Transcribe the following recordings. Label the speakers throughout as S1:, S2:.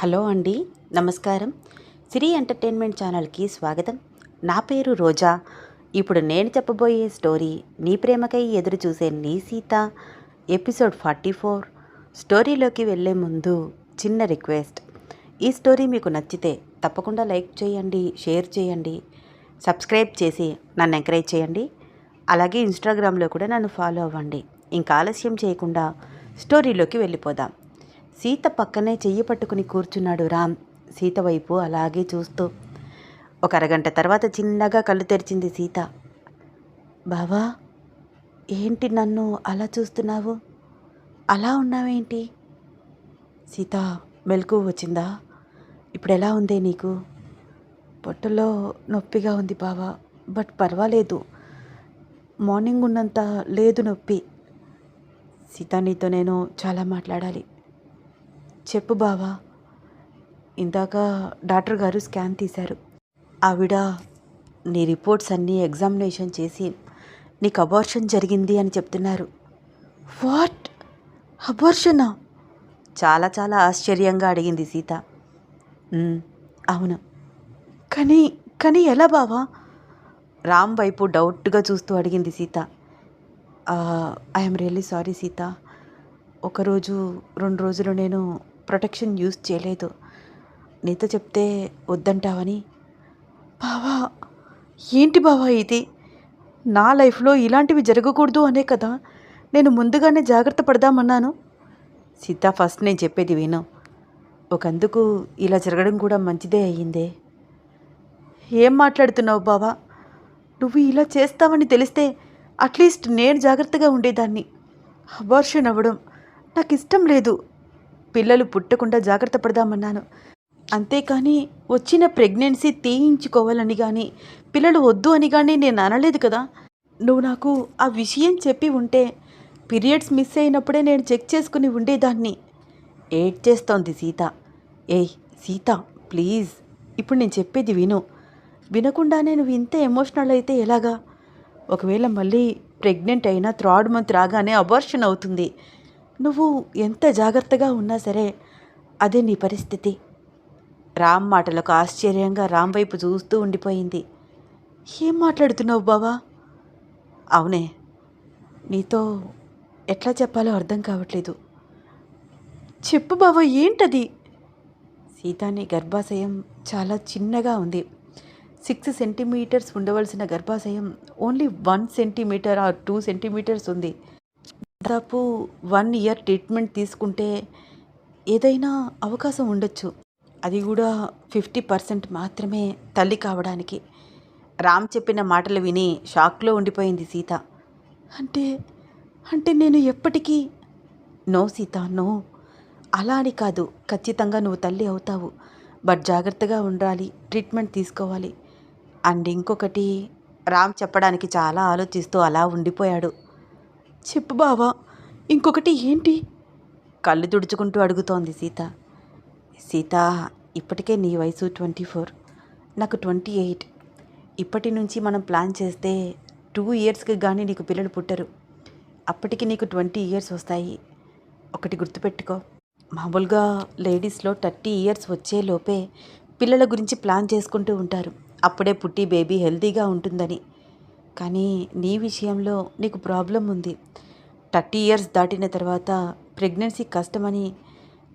S1: Hello అండి, నమస్కారం. సిరి entertainment ఛానల్కి స్వాగతం. నా పేరు రోజా. ఇప్పుడు నేను చెప్పబోయే స్టోరీ నీ ప్రేమకై ఎదురు చూసే నీ సీత, ఎపిసోడ్ 44. స్టోరీలోకి వెళ్ళే ముందు చిన్న రిక్వెస్ట్. ఈ స్టోరీ మీకు నచ్చితే తప్పకుండా లైక్ చేయండి, షేర్ చేయండి, సబ్స్క్రైబ్ చేసి నన్ను ఎంకరేజ్ చేయండి. అలాగే ఇన్స్టాగ్రామ్లో కూడా నన్ను ఫాలో అవ్వండి. ఇంకా ఆలస్యం చేయకుండా స్టోరీలోకి వెళ్ళిపోదాం. సీత పక్కనే చెయ్యి పట్టుకుని కూర్చున్నాడు రామ్, సీత వైపు అలాగే చూస్తూ. ఒక అరగంట తర్వాత చిన్నగా కళ్ళు తెరిచింది సీత. బావా, ఏంటి నన్ను అలా చూస్తున్నావు? అలా ఉన్నావేంటి? సీత, మెలకువ వచ్చిందా? ఇప్పుడు ఎలా ఉందే నీకు? పొట్టలో నొప్పిగా ఉంది బావా, బట్ పర్వాలేదు. మార్నింగ్ ఉన్నంత లేదు నొప్పి. సీత, నీతో నేను చాలా మాట్లాడాలి. చెప్పు బావా. ఇందాక డాక్టర్ గారు స్కాన్ తీశారు. ఆవిడ నీ రిపోర్ట్స్ అన్నీ ఎగ్జామినేషన్ చేసి నీకు అబార్షన్ జరిగింది అని చెప్తున్నారు. వాట్? అబార్షనా? చాలా చాలా ఆశ్చర్యంగా అడిగింది సీత. అవును. కానీ కానీ ఎలా బావా? రామ్ వైపు డౌట్గా చూస్తూ అడిగింది Sita. I'm really sorry Sita. ఒకరోజు 2 రోజులు నేను ప్రొటెక్షన్ యూజ్ చేయలేదు. నీతో చెప్తే వద్దంటావని. బావా, ఏంటి బావా ఇది? నా లైఫ్లో ఇలాంటివి జరగకూడదు అనే కదా నేను ముందుగానే జాగ్రత్త పడదామన్నాను. సీత, ఫస్ట్ నేను చెప్పేది విను. ఒకందుకు ఇలా జరగడం కూడా మంచిదే అయ్యిందే. ఏం మాట్లాడుతున్నావు బావా? నువ్వు ఇలా చేస్తావని తెలిస్తే అట్లీస్ట్ నేను జాగ్రత్తగా ఉండేదాన్ని. అబార్షన్ అవ్వడం నాకు ఇష్టం లేదు. పిల్లలు పుట్టకుండా జాగ్రత్త పడదామన్నాను. అంతేకాని వచ్చిన ప్రెగ్నెన్సీ తీయించుకోవాలని కానీ పిల్లలు వద్దు అని కానీ నేను అనలేదు కదా. నువ్వు నాకు ఆ విషయం చెప్పి ఉంటే పీరియడ్స్ మిస్ అయినప్పుడే నేను చెక్ చేసుకుని ఉండేదాన్ని. ఏడ్ చేస్తోంది సీత. ఏయ్ సీత, ప్లీజ్, ఇప్పుడు నేను చెప్పేది విను. వినకుండానే నువ్వు ఇంత ఎమోషనల్ అయితే ఎలాగా? ఒకవేళ మళ్ళీ ప్రెగ్నెంట్ అయినా 3rd మంత్ రాగానే అబార్షన్ అవుతుంది. నువ్వు ఎంత జాగ్రత్తగా ఉన్నా సరే అదే నీ పరిస్థితి. రామ్ మాటలకు ఆశ్చర్యంగా రామ్ వైపు చూస్తూ ఉండిపోయింది. ఏం మాట్లాడుతున్నావు బావా? అవునే, నీతో ఎట్లా చెప్పాలో అర్థం కావట్లేదు. చెప్పు బావా, ఏంటది? సీతాని గర్భాశయం చాలా చిన్నగా ఉంది. 6 సెంటీమీటర్స్ ఉండవలసిన గర్భాశయం ఓన్లీ 1 సెంటీమీటర్ ఆర్ 2 సెంటీమీటర్స్ ఉంది. దాదాపు 1 ఇయర్ ట్రీట్మెంట్ తీసుకుంటే ఏదైనా అవకాశం ఉండొచ్చు. అది కూడా 50% మాత్రమే తల్లి కావడానికి. రామ్ చెప్పిన మాటలు విని షాక్లో ఉండిపోయింది సీత. అంటే అంటే నేను ఎప్పటికీ? No Sita, no. అలా అని కాదు, ఖచ్చితంగా నువ్వు తల్లి అవుతావు. బట్ జాగ్రత్తగా ఉండాలి, ట్రీట్మెంట్ తీసుకోవాలి. అండ్ ఇంకొకటి, రామ్ చెప్పడానికి చాలా ఆలోచిస్తూ అలా ఉండిపోయాడు. చెప్పు బావా, ఇంకొకటి ఏంటి? కళ్ళు తుడుచుకుంటూ అడుగుతోంది సీత. సీత, ఇప్పటికే నీ వయసు 24, నాకు 28. ఇప్పటి నుంచి మనం ప్లాన్ చేస్తే 2 ఇయర్స్కి కానీ నీకు పిల్లలు పుట్టరు. అప్పటికి నీకు 20 ఇయర్స్ వస్తాయి. ఒకటి గుర్తుపెట్టుకో, మామూలుగా లేడీస్లో 30 ఇయర్స్ వచ్చే లోపే పిల్లల గురించి ప్లాన్ చేసుకుంటూ ఉంటారు, అప్పుడే పుట్టి బేబీ హెల్తీగా ఉంటుందని. కానీ నీ విషయంలో నీకు ప్రాబ్లం ఉంది. 30 ఇయర్స్ దాటిన తర్వాత ప్రెగ్నెన్సీ కష్టమని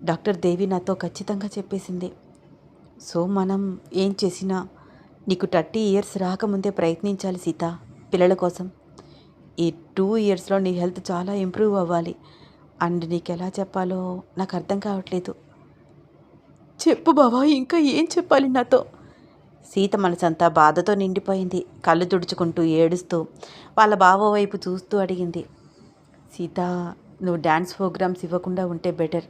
S1: డాక్టర్ దేవి నాతో ఖచ్చితంగా చెప్పేసింది. సో మనం ఏం చేసినా నీకు 30 ఇయర్స్ రాకముందే ప్రయత్నించాలి సీత, పిల్లల కోసం. ఈ 2 ఇయర్స్లో నీ హెల్త్ చాలా ఇంప్రూవ్ అవ్వాలి. అండ్ నీకు ఎలా చెప్పాలో నాకు అర్థం కావట్లేదు. చెప్పు బావా, ఇంకా ఏం చెప్పాలి నాతో? సీత మనసంతా బాధతో నిండిపోయింది. కళ్ళు తుడుచుకుంటూ ఏడుస్తూ వాళ్ళ బావ వైపు చూస్తూ అడిగింది. సీత, నువ్వు డ్యాన్స్ ప్రోగ్రామ్స్ ఇవ్వకుండా ఉంటే బెటర్.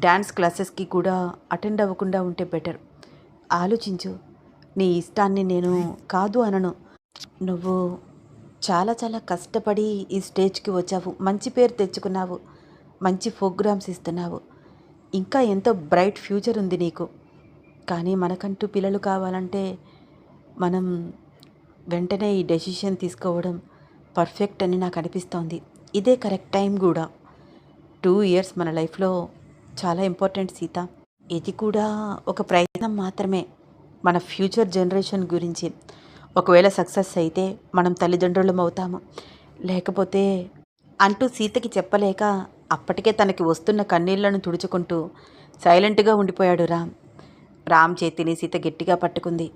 S1: డ్యాన్స్ క్లాసెస్కి కూడా అటెండ్ అవ్వకుండా ఉంటే బెటర్. ఆలోచించు. నీ ఇష్టాన్ని నేను కాదు అనను. నువ్వు చాలా చాలా కష్టపడి ఈ స్టేజ్కి వచ్చావు, మంచి పేరు తెచ్చుకున్నావు, మంచి ప్రోగ్రామ్స్ ఇస్తున్నావు, ఇంకా ఎంతో బ్రైట్ ఫ్యూచర్ ఉంది నీకు. కానీ మనకంటూ పిల్లలు కావాలంటే మనం వెంటనే ఈ డెసిషన్ తీసుకోవడం పర్ఫెక్ట్ అని నాకు అనిపిస్తోంది. ఇదే కరెక్ట్ టైం కూడా. 2 ఇయర్స్ మన లైఫ్లో చాలా ఇంపార్టెంట్ సీత. ఇది కూడా ఒక ప్రయత్నం మాత్రమే, మన ఫ్యూచర్ జనరేషన్ గురించి. ఒకవేళ సక్సెస్ అయితే మనం తల్లిదండ్రులం అవుతాము, లేకపోతే అంటూ సీతకి చెప్పలేక అప్పటికే తనకి వస్తున్న కన్నీళ్లను తుడుచుకుంటూ సైలెంట్గా ఉండిపోయాడు రామ్. రామ్ చేతిని సీత గట్టిగా పట్టుకుంది.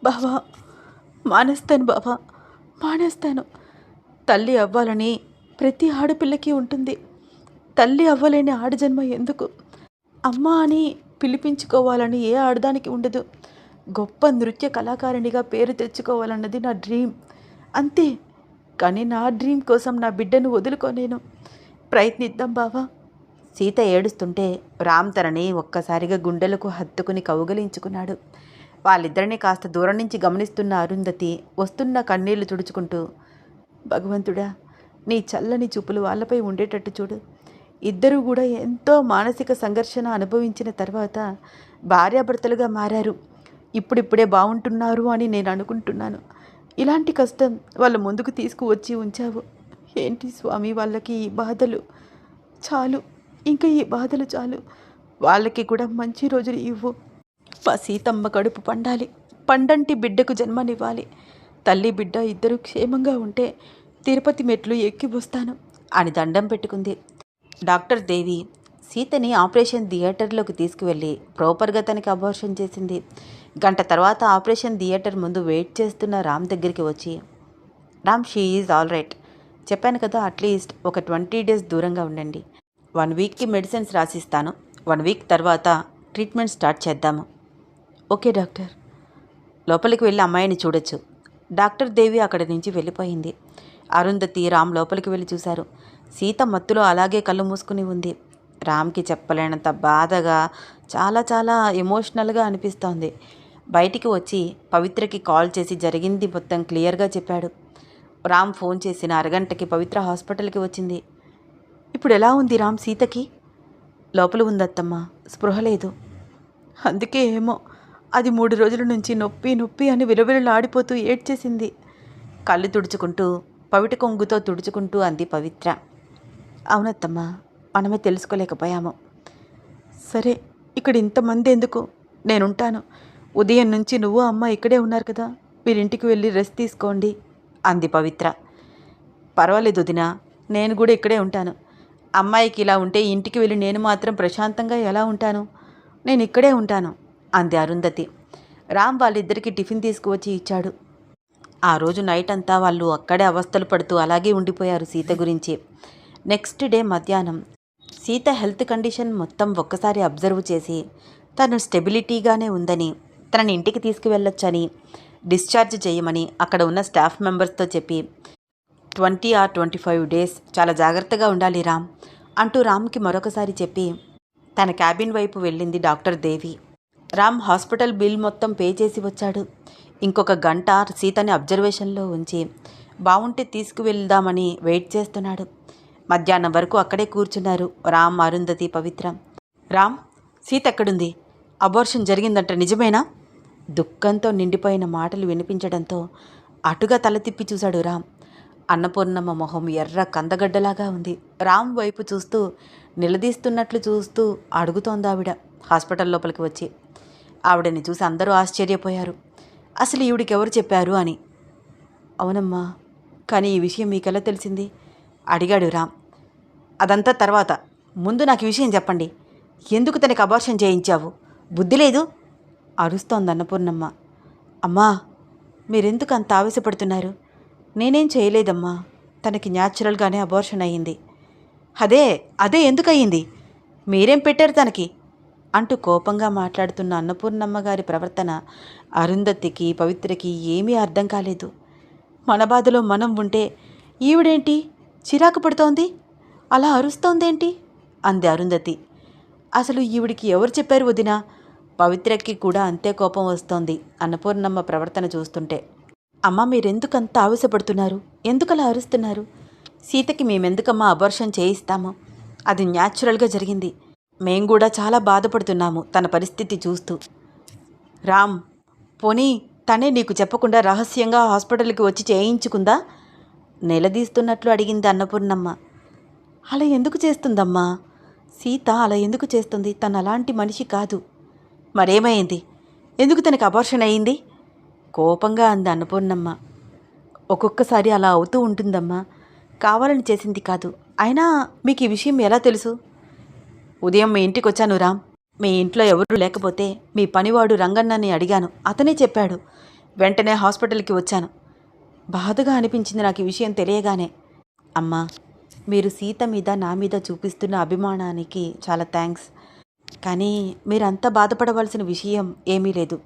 S1: బావా, మానేస్తాను బావా, మానేస్తాను. తల్లి అవ్వాలని ప్రతి ఆడపిల్లకి ఉంటుంది. తల్లి అవ్వలేని ఆడజన్మ ఎందుకు? అమ్మ అని పిలిపించుకోవాలని ఏ ఆడదానికి ఉండదు. గొప్ప నృత్య కళాకారిణిగా పేరు తెచ్చుకోవాలన్నది నా డ్రీమ్, అంతే. కానీ నా డ్రీమ్ కోసం నా బిడ్డను వదులుకోలేను. ప్రయత్నిద్దాం బావా. సీత ఏడుస్తుంటే రామ్ తనని ఒక్కసారిగా గుండెలకు హత్తుకుని కౌగలించుకున్నాడు. వాళ్ళిద్దరినీ కాస్త దూరం నుంచి గమనిస్తున్న అరుంధతి వస్తున్న కన్నీళ్లు తుడుచుకుంటూ, భగవంతుడా, నీ చల్లని చూపులు వాళ్ళపై ఉండేటట్టు చూడు. ఇద్దరూ కూడా ఎంతో మానసిక సంఘర్షణ అనుభవించిన తర్వాత భార్యాభర్తలుగా మారారు. ఇప్పుడిప్పుడే బాగుంటున్నారు అని నేను అనుకుంటున్నాను. ఇలాంటి కష్టం వాళ్ళ ముందుకు తీసుకువచ్చి ఉంచావు. ఏంటి స్వామి వాళ్ళకి ఈ బాధలు? చాలు, ఇంకా ఈ బాధలు చాలు. వాళ్ళకి కూడా మంచి రోజులు ఇవ్వు. మా సీతమ్మ కడుపు పండాలి, పండంటి బిడ్డకు జన్మనివ్వాలి. తల్లి బిడ్డ ఇద్దరు క్షేమంగా ఉంటే తిరుపతి మెట్లు ఎక్కి వస్తాను అని దండం పెట్టుకుంది. డాక్టర్ దేవి సీతని ఆపరేషన్ థియేటర్లోకి తీసుకువెళ్ళి ప్రాపర్గా తనకి అబార్షన్ చేసింది. గంట తర్వాత ఆపరేషన్ థియేటర్ ముందు వెయిట్ చేస్తున్న రామ్ దగ్గరికి వచ్చి, Ram, she is all right. చెప్పాను కదా, అట్లీస్ట్ ఒక 20 days దూరంగా ఉండండి. 1 weekకి మెడిసిన్స్ రాసిస్తాను. 1 week తర్వాత ట్రీట్మెంట్ స్టార్ట్ చేద్దాము. Okay doctor. లోపలికి వెళ్ళి అమ్మాయిని చూడొచ్చు. డాక్టర్ దేవి అక్కడి నుంచి వెళ్ళిపోయింది. అరుంధతి రామ్ లోపలికి వెళ్ళి చూశారు. సీత మత్తులో అలాగే కళ్ళు మూసుకుని ఉంది. రామ్కి చెప్పలేనంత బాధగా, చాలా చాలా ఎమోషనల్గా అనిపిస్తోంది. బయటికి వచ్చి పవిత్రకి కాల్ చేసి జరిగింది మొత్తం క్లియర్గా చెప్పాడు. రామ్ ఫోన్ చేసిన అరగంటకి పవిత్ర హాస్పిటల్కి వచ్చింది. ఇప్పుడు ఎలా ఉంది రామ్ సీతకి? లోపల ఉందత్తమ్మ, స్పృహ లేదు. అందుకే ఏమో అది 3 రోజుల నుంచి నొప్పి నొప్పి అని విలవిలలాడిపోతూ ఏడ్చేసింది. కళ్ళు తుడుచుకుంటూ పవిట కొంగుతో తుడుచుకుంటూ అంది పవిత్ర. అవునత్తమ్మ, మనమే తెలుసుకోలేకపోయాము. సరే, ఇక్కడ ఇంతమంది ఎందుకు, నేనుంటాను. ఉదయం నుంచి నువ్వు అమ్మ ఇక్కడే ఉన్నారు కదా, మీరింటికి వెళ్ళి రెస్ట్ తీసుకోండి అంది పవిత్ర. పర్వాలేదు వదినా, నేను కూడా ఇక్కడే ఉంటాను. అమ్మాయికి ఇలా ఉంటే ఇంటికి వెళ్ళి నేను మాత్రం ప్రశాంతంగా ఎలా ఉంటాను? నేను ఇక్కడే ఉంటాను అంది అరుంధతి. రామ్ వాళ్ళిద్దరికీ టిఫిన్ తీసుకువచ్చి ఇచ్చాడు. ఆ రోజు నైట్ అంతా వాళ్ళు అక్కడే అవస్థలు పడుతూ అలాగే ఉండిపోయారు సీత గురించి. నెక్స్ట్ డే మధ్యాహ్నం సీత హెల్త్ కండిషన్ మొత్తం ఒక్కసారి అబ్జర్వ్ చేసి తను స్టెబిలిటీగానే ఉందని, తనని ఇంటికి తీసుకువెళ్ళొచ్చని, డిశ్చార్జ్ చేయమని అక్కడ ఉన్న స్టాఫ్ మెంబర్స్తో చెప్పి 20 or 25 days చాలా జాగ్రత్తగా ఉండాలి రామ్ అంటూ రామ్కి మరొకసారి చెప్పి తన క్యాబిన్ వైపు వెళ్ళింది డాక్టర్ దేవి. రామ్ హాస్పిటల్ బిల్ మొత్తం పే చేసి వచ్చాడు. ఇంకొక గంట సీతని అబ్జర్వేషన్లో ఉంచి బాగుంటే తీసుకువెళ్దామని వెయిట్ చేస్తున్నాడు. మధ్యాహ్నం వరకు అక్కడే కూర్చున్నారు రామ్, అరుంధతి, పవిత్ర. రామ్, సీత ఎక్కడుంది? అబార్షన్ జరిగిందంట, నిజమేనా? దుఃఖంతో నిండిపోయిన మాటలు వినిపించడంతో అటుగా తల తిప్పి చూశాడు రామ్. అన్నపూర్ణమ్మ మొహం ఎర్ర కందగడ్డలాగా ఉంది. రామ్ వైపు చూస్తూ నిలదీస్తున్నట్లు చూస్తూ అడుగుతోందావిడ హాస్పిటల్ లోపలికి వచ్చి. ఆవిడని చూసి అందరూ ఆశ్చర్యపోయారు. అసలు ఈవిడికి ఎవరు చెప్పారు అని. అవునమ్మా, కానీ ఈ విషయం మీకెలా తెలిసింది అడిగాడు రామ్. అదంతా తర్వాత, ముందు నాకు ఈ విషయం చెప్పండి. ఎందుకు తనకి అబార్షన్ చేయించావు? బుద్ధి లేదు అరుస్తోంది అన్నపూర్ణమ్మ. అమ్మా, మీరెందుకు అంత ఆవేశపడుతున్నారు? నేనేం చేయలేదమ్మా, తనకి న్యాచురల్గానే అబార్షన్ అయ్యింది. అదే అదే ఎందుకు అయ్యింది? మీరేం పెట్టారు తనకి అంటూ కోపంగా మాట్లాడుతున్న అన్నపూర్ణమ్మ గారి ప్రవర్తన అరుంధతికి, పవిత్రకి ఏమీ అర్థం కాలేదు. మన బాధలో మనం ఉంటే ఈవిడేంటి చిరాకు పడుతోంది, అలా అరుస్తోందేంటి అంది అరుంధతి. అసలు ఈవిడికి ఎవరు చెప్పారు వదినా? పవిత్రకి కూడా అంతే కోపం వస్తోంది అన్నపూర్ణమ్మ ప్రవర్తన చూస్తుంటే. అమ్మ, మీరెందుకంత ఆవేశపడుతున్నారు? ఎందుకలా అరుస్తున్నారు? సీతకి మేమెందుకమ్మా అబార్షన్ చేయిస్తాము? అది న్యాచురల్గా జరిగింది. మేం కూడా చాలా బాధపడుతున్నాము తన పరిస్థితి చూస్తూ. రామ్, పోనీ తనే నీకు చెప్పకుండా రహస్యంగా హాస్పిటల్కి వచ్చి చేయించుకుందా? నిలదీస్తున్నట్లు అడిగింది అన్నపూర్ణమ్మ. అలా ఎందుకు చేస్తుందమ్మా? సీత అలా ఎందుకు చేస్తుంది? తను అలాంటి మనిషి కాదు మరేమైంది? ఎందుకు తనకు అబార్షన్ అయింది? కోపంగా అంది అన్నపూర్ణమ్మ. ఒక్కొక్కసారి అలా అవుతూ ఉంటుందమ్మా. కావాలని చేసింది కాదు. అయినా మీకు ఈ విషయం ఎలా తెలుసు? ఉదయం మీ ఇంటికి వచ్చాను రామ్. మీ ఇంట్లో ఎవరూ లేకపోతే మీ పనివాడు రంగన్నని అడిగాను. అతనే చెప్పాడు. వెంటనే హాస్పిటల్కి వచ్చాను. బాధగా అనిపించింది నాకు ఈ విషయం తెలియగానే. అమ్మా, మీరు సీత మీద నా మీద చూపిస్తున్న అభిమానానికి చాలా థ్యాంక్స్. కానీ మీరంతా బాధపడవలసిన విషయం ఏమీ లేదు.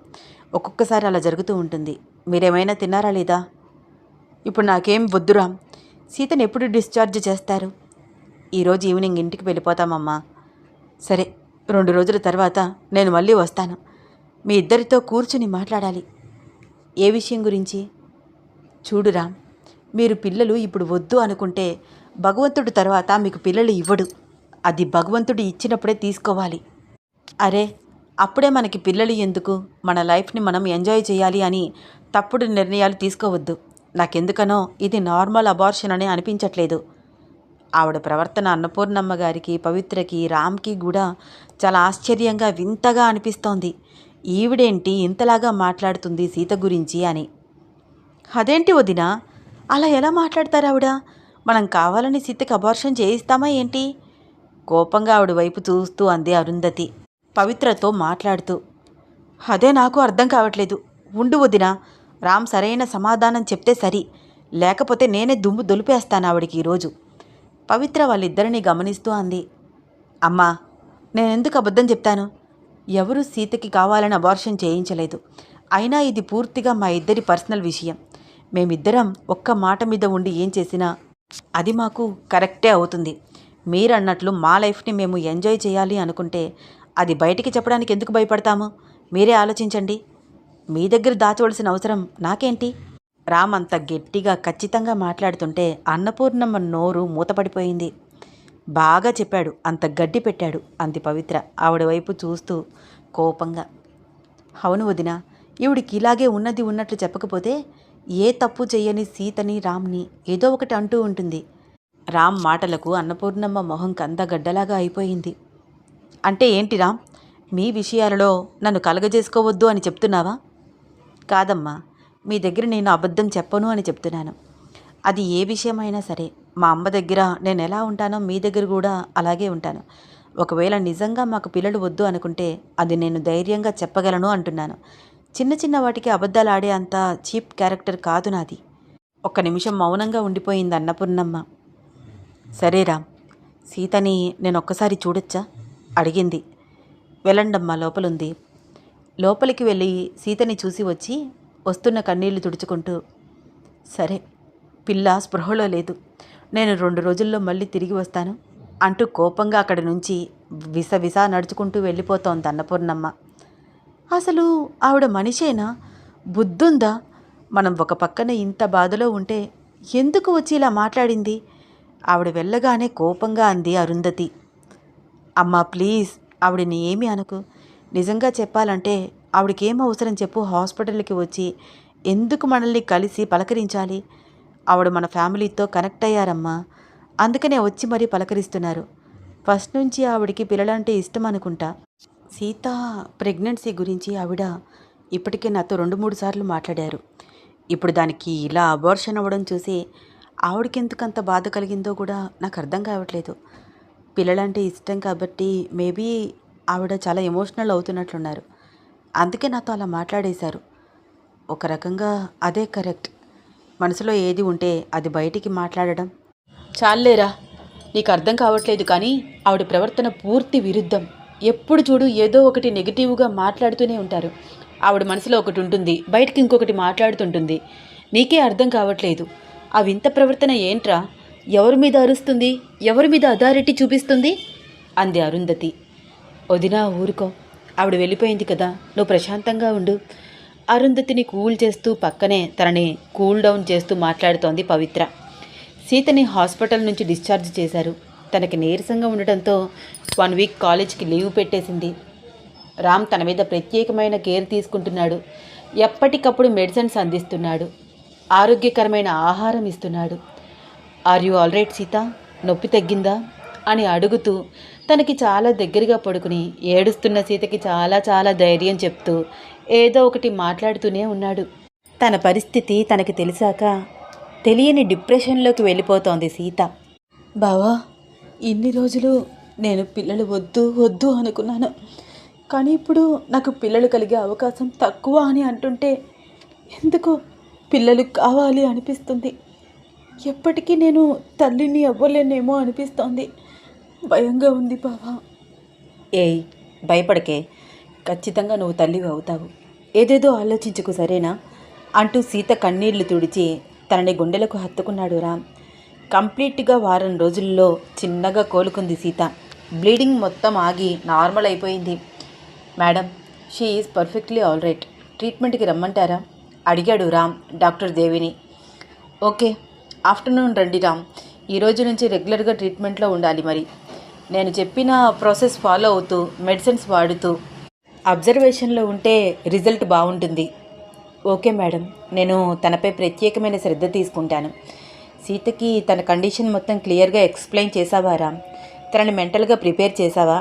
S1: ఒక్కొక్కసారి అలా జరుగుతూ ఉంటుంది. మీరేమైనా తిన్నారా లేదా? ఇప్పుడు నాకేం వద్దురామ్. సీతను ఎప్పుడు డిశ్చార్జ్ చేస్తారు? ఈరోజు ఈవినింగ్ ఇంటికి వెళ్ళిపోతామమ్మా. సరే, 2 రోజుల తర్వాత నేను మళ్ళీ వస్తాను. మీ ఇద్దరితో కూర్చుని మాట్లాడాలి. ఏ విషయం గురించి? చూడు రామ్, మీరు పిల్లలు ఇప్పుడు వద్దు అనుకుంటే భగవంతుడు తర్వాత మీకు పిల్లలు ఇవ్వడు. అది భగవంతుడు ఇచ్చినప్పుడే తీసుకోవాలి. అరే, అప్పుడే మనకి పిల్లలు ఎందుకు? మన లైఫ్ని మనం ఎంజాయ్ చేయాలి అని తప్పుడు నిర్ణయాలు తీసుకోవద్దు. నాకెందుకనో ఇది నార్మల్ అబార్షన్ అని అనిపించట్లేదు. ఆవిడ ప్రవర్తన అన్నపూర్ణమ్మ గారికి, పవిత్రకి, రామ్కి కూడా చాలా ఆశ్చర్యంగా, వింతగా అనిపిస్తోంది. ఈవిడేంటి ఇంతలాగా మాట్లాడుతుంది సీత గురించి అని. అదేంటి వదినా, అలా ఎలా మాట్లాడతారు ఆవిడ? మనం కావాలని సీతకి అబార్షన్ చేయిస్తామా ఏంటి? కోపంగా ఆవిడ వైపు చూస్తూ అంది అరుంధతి పవిత్రతో మాట్లాడుతూ. అదే నాకు అర్థం కావట్లేదు. ఉండు వదినా, రామ్ సరైన సమాధానం చెప్తే సరి, లేకపోతే నేనే దుమ్ము దులిపేస్తాను ఆవిడికి ఈరోజు. పవిత్ర వాళ్ళిద్దరినీ గమనిస్తూ అంది. అమ్మా, నేనెందుకు అబద్ధం చెప్తాను? ఎవరు సీతకి కావాలని అబార్షన్ చేయించలేదు. అయినా ఇది పూర్తిగా మా ఇద్దరి పర్సనల్ విషయం. మేమిద్దరం ఒక్క మాట మీద ఉండి ఏం చేసినా అది మాకు కరెక్టే అవుతుంది. మీరన్నట్లు మా లైఫ్ని మేము ఎంజాయ్ చేయాలి అనుకుంటే అది బయటికి చెప్పడానికి ఎందుకు భయపడతాము? మీరే ఆలోచించండి. మీ దగ్గర దాచవలసిన అవసరం నాకేంటి? రామ్ అంత గట్టిగా ఖచ్చితంగా మాట్లాడుతుంటే అన్నపూర్ణమ్మ నోరు మూతపడిపోయింది. బాగా చెప్పాడు, అంత గడ్డి పెట్టాడు అంది పవిత్ర ఆవిడ వైపు చూస్తూ కోపంగా. అవును వదినా, ఈవిడికి ఇలాగే ఉన్నది ఉన్నట్లు చెప్పకపోతే ఏ తప్పు చెయ్యని సీతని, రామ్ని ఏదో ఒకటి అంటూ ఉంటుంది. రామ్ మాటలకు అన్నపూర్ణమ్మ మొహం కందగడ్డలాగా అయిపోయింది. అంటే ఏంటి రామ్, మీ విషయాలలో నన్ను కలగజేసుకోవద్దు అని చెప్తున్నావా? కాదమ్మా, మీ దగ్గర నేను అబద్ధం చెప్పను అని చెప్తున్నాను. అది ఏ విషయమైనా సరే, మా అమ్మ దగ్గర నేను ఎలా ఉంటానో మీ దగ్గర కూడా అలాగే ఉంటాను. ఒకవేళ నిజంగా మాకు పిల్లలు వద్దు అనుకుంటే అది నేను ధైర్యంగా చెప్పగలను అంటున్నాను. చిన్న చిన్న వాటికి అబద్ధాలు ఆడే అంత చీప్ క్యారెక్టర్ కాదు నాది. ఒక్క నిమిషం మౌనంగా ఉండిపోయింది అన్నపూర్ణమ్మ. సరే రామ్, సీతని నేను ఒక్కసారి చూడొచ్చా అడిగింది. వెళ్ళండమ్మా, లోపలుంది. లోపలికి వెళ్ళి సీతని చూసి వచ్చి వస్తున్న కన్నీళ్లు తుడుచుకుంటూ, సరే, పిల్ల స్పృహలో లేదు, నేను 2 రోజుల్లో మళ్ళీ తిరిగి వస్తాను అంటూ కోపంగా అక్కడి నుంచి విసవిసా నడుచుకుంటూ వెళ్ళిపోతోంది అన్నపూర్ణమ్మ. అసలు ఆవిడ మనిషేనా? బుద్ధుందా? మనం ఒక పక్కన ఇంత బాధలో ఉంటే ఎందుకు వచ్చి ఇలా మాట్లాడింది? ఆవిడ వెళ్ళగానే కోపంగా అంది అరుంధతి. అమ్మా ప్లీజ్, ఆవిడని ఏమీ అనకు. నిజంగా చెప్పాలంటే ఆవిడకేం అవసరం చెప్పు? హాస్పిటల్కి వచ్చి ఎందుకు మనల్ని కలిసి పలకరించాలి? ఆవిడ మన ఫ్యామిలీతో కనెక్ట్ అయ్యారమ్మా, అందుకనే వచ్చి మరీ పలకరిస్తున్నారు. ఫస్ట్ నుంచి ఆవిడికి పిల్లలంటే ఇష్టం అనుకుంటా. సీత ప్రెగ్నెన్సీ గురించి ఆవిడ ఇప్పటికే నాతో 2-3 సార్లు మాట్లాడారు. ఇప్పుడు దానికి ఇలా అబార్షన్ అవ్వడం చూసి ఆవిడకెందుకంత బాధ కలిగిందో కూడా నాకు అర్థం కావట్లేదు. పిల్లలంటే ఇష్టం కాబట్టి మేబీ ఆవిడ చాలా ఎమోషనల్ అవుతున్నట్లున్నారు. అందుకే నాతో అలా మాట్లాడేశారు. ఒక రకంగా అదే కరెక్ట్. మనసులో ఏది ఉంటే అది బయటికి మాట్లాడడం. చాలేరా, నీకు అర్థం కావట్లేదు కానీ ఆవిడ ప్రవర్తన పూర్తి విరుద్ధం. ఎప్పుడు చూడు ఏదో ఒకటి నెగిటివ్గా మాట్లాడుతూనే ఉంటారు. ఆవిడ మనసులో ఒకటి ఉంటుంది, బయటికి ఇంకొకటి మాట్లాడుతుంటుంది. నీకే అర్థం కావట్లేదు. ఆ వింత ప్రవర్తన ఏంట్రా? ఎవరి మీద అరుస్తుంది? ఎవరి మీద అథారిటీ చూపిస్తుంది? అంది అరుంధతి. వదినా ఊరుకో, ఆవిడ వెళ్ళిపోయింది కదా, నువ్వు ప్రశాంతంగా ఉండు. అరుంధతిని కూల్ చేస్తూ పక్కనే తనని కూల్ డౌన్ చేస్తూ మాట్లాడుతోంది పవిత్ర. సీతని హాస్పిటల్ నుంచి డిశ్చార్జ్ చేశారు. తనకి నీరసంగా ఉండటంతో 1 వీక్ కాలేజ్కి లీవ్ పెట్టేసింది. రామ్ తన మీద ప్రత్యేకమైన కేర్ తీసుకుంటున్నాడు. ఎప్పటికప్పుడు మెడిసిన్స్ అందిస్తున్నాడు. ఆరోగ్యకరమైన ఆహారం ఇస్తున్నాడు. Are you all right Sita? నొప్పి తగ్గిందా అని అడుగుతూ తనకి చాలా దగ్గరగా పడుకుని ఏడుస్తున్న సీతకి చాలా చాలా ధైర్యం చెప్తూ ఏదో ఒకటి మాట్లాడుతూనే ఉన్నాడు. తన పరిస్థితి తనకి తెలిసాక తెలియని డిప్రెషన్లోకి వెళ్ళిపోతోంది సీత. బావా, ఇన్ని రోజులు నేను పిల్లలు వద్దు వద్దు అనుకున్నాను, కానీ ఇప్పుడు నాకు పిల్లలు కలిగే అవకాశం తక్కువ అని అంటుంటే ఎందుకు పిల్లలు కావాలి అనిపిస్తుంది. ఎప్పటికీ నేను తల్లిని అవ్వలేనేమో అనిపిస్తోంది. భయంగా ఉంది బావా. ఏయ్, భయపడకే, ఖచ్చితంగా నువ్వు తల్లివి అవుతావు. ఏదేదో ఆలోచించుకు, సరేనా అంటూ సీత కన్నీళ్లు తుడిచి తనని గుండెలకు హత్తుకున్నాడు రామ్. కంప్లీట్గా వారం రోజుల్లో చిన్నగా కోలుకుంది సీత. బ్లీడింగ్ మొత్తం ఆగి నార్మల్ అయిపోయింది. Madam, she is perfectly all right. ట్రీట్మెంట్కి రమ్మంటారా అడిగాడు రామ్ డాక్టర్ దేవిని. ఓకే, ఆఫ్టర్నూన్ రండి రామ్. ఈరోజు నుంచి రెగ్యులర్గా ట్రీట్మెంట్లో ఉండాలి. మరి నేను చెప్పిన ప్రాసెస్ ఫాలో అవుతూ మెడిసిన్స్ వాడుతూ అబ్జర్వేషన్లో ఉంటే రిజల్ట్ బాగుంటుంది. ఓకే మేడం, నేను తనపై ప్రత్యేకమైన శ్రద్ధ తీసుకుంటాను. సీతకి తన కండిషన్ మొత్తం క్లియర్గా ఎక్స్ప్లెయిన్ చేసావా రామ్? తనని మెంటల్గా ప్రిపేర్ చేసావా?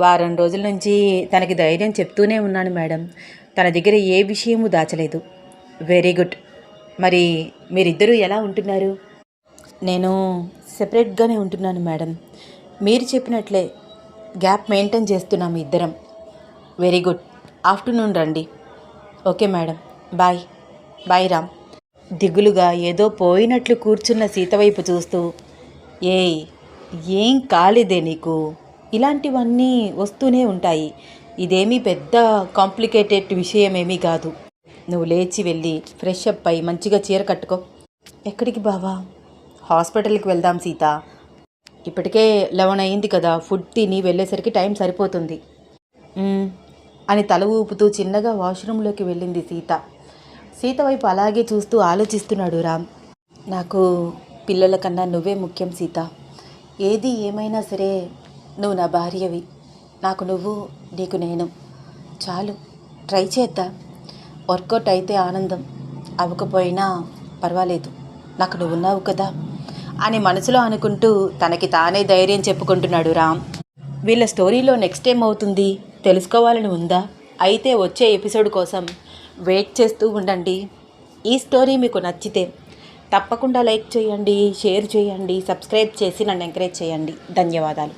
S1: వారం రోజుల నుంచి తనకి ధైర్యం చెప్తూనే ఉన్నాను మేడం. తన దగ్గర ఏ విషయము దాచలేదు. Very good. మరి మీరిద్దరూ ఎలా ఉంటున్నారు? నేను సెపరేట్గానే ఉంటున్నాను మేడం. మీరు చెప్పినట్లే గ్యాప్ మెయింటైన్ చేస్తున్నాము ఇద్దరం. Very good. ఆఫ్టర్నూన్ రండి. Okay madam, bye. Bye Ram. దిగులుగా ఏదో పోయినట్లు కూర్చున్న సీత వైపు చూస్తూ, ఏం కాలేదే నీకు? ఇలాంటివన్నీ వస్తూనే ఉంటాయి. ఇదేమీ పెద్ద కాంప్లికేటెడ్ విషయమేమీ కాదు. నువ్వు లేచి వెళ్ళి ఫ్రెష్ అప్ అయి మంచిగా చీర కట్టుకో. ఎక్కడికి బావా? హాస్పిటల్కి వెళ్దాం సీత. ఇప్పటికే 11 అయింది కదా, ఫుడ్ తిని వెళ్ళేసరికి టైం సరిపోతుంది అని తల ఊపుతూ చిన్నగా వాష్రూమ్లోకి వెళ్ళింది సీత. సీత వైపు అలాగే చూస్తూ ఆలోచిస్తున్నాడు రామ్. నాకు పిల్లల కన్నా నువ్వే ముఖ్యం సీత. ఏది ఏమైనా సరే నువ్వు నా భార్యవి. నాకు నువ్వు, నీకు నేను. చాలు, ట్రై చేద్దాం. వర్కౌట్ అయితే ఆనందం, అవ్వకపోయినా పర్వాలేదు, నాకు నువ్వు ఉన్నావు కదా అని మనసులో అనుకుంటూ తనకి తానే ధైర్యం చెప్పుకుంటున్నాడు రామ్. వీళ్ళ స్టోరీలో నెక్స్ట్ ఏమవుతుంది తెలుసుకోవాలని ఉందా? అయితే వచ్చే ఎపిసోడ్ కోసం వెయిట్ చేస్తూ ఉండండి. ఈ స్టోరీ మీకు నచ్చితే తప్పకుండా లైక్ చేయండి, షేర్ చేయండి, సబ్స్క్రైబ్ చేసి నన్ను ఎంకరేజ్ చేయండి. ధన్యవాదాలు.